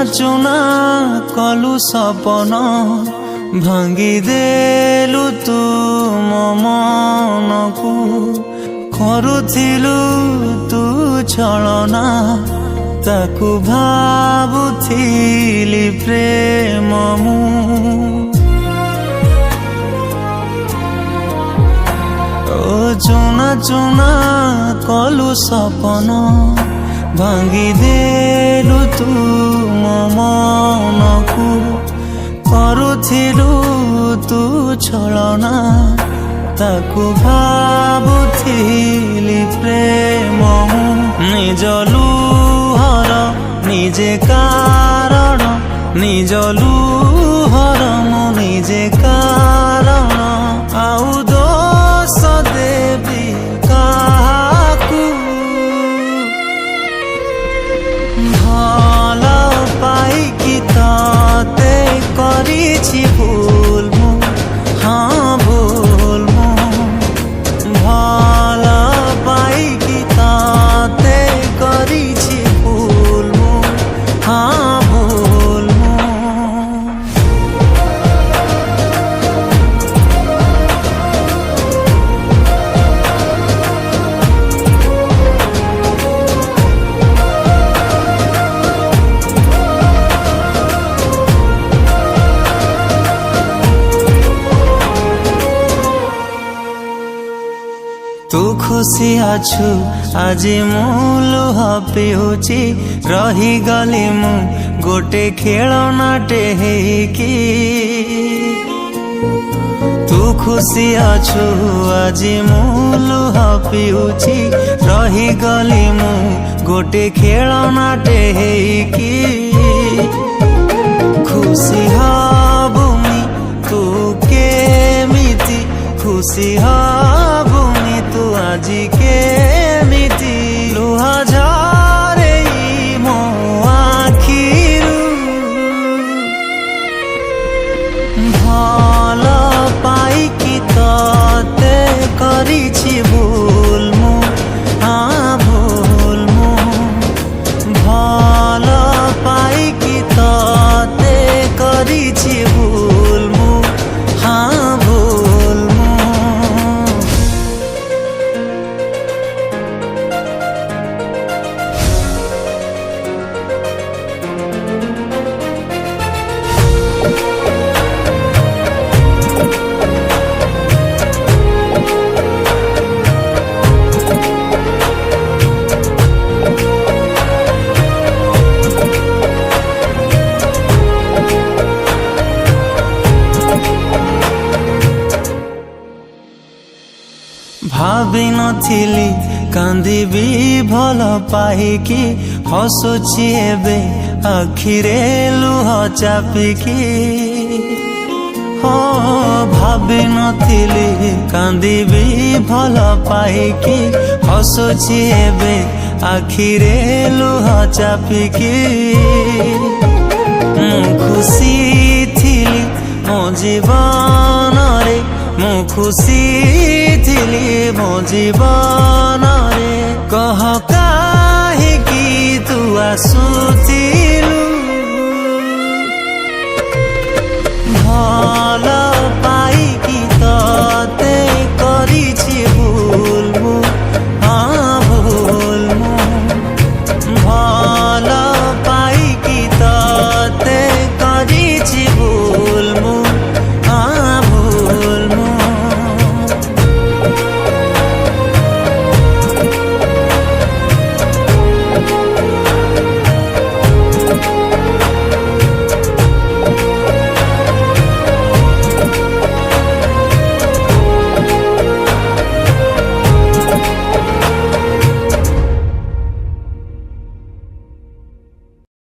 चुना कलु सपन भांगी देलु तू मो मन को करुथिलु तू छलना ताकू भाबुथिली प्रेम मु चुना चुना कलु सपन भांगी देलु तू मो मन को करुथिलु तू छलना ताकू भाबुथिली प्रेम निज लुहर निजे कारण निज लुहर मु निजे कारण आउ दोष देवी काकू भल पाइकी तते करिछि भूल मु हाँ भूल मु भल पाइकी तते करिछि भूल मु हाँ भूल मु तू खुशी आछु आज मु लुह पिउची रही गली मु गोटे खेलनाटे हेकी तू खुशी आछु आज मु लुह पिउची रही गली मु गोटे खेलनाटे हेकी खुशी हबुनी तू केमिति खुशी हबुनी तू आजी केमिति लुह झारे मो आखिरु भल पाइकी तते करिछि भूल मु हाँ भूल मु भल पाइकी तते करिछि भूल मु हाँ भूल मु भाभी नथिली कांदिबी भल पाइकी हसुची एबे आखिरे लुह चापिकी हो भाभी नथिली कांदिबी भल पाइकी हसुची एबे आखिरे लुह चापिकी मु खुशी थिली मो जीवन रे मु खुशी थिली मो जीवन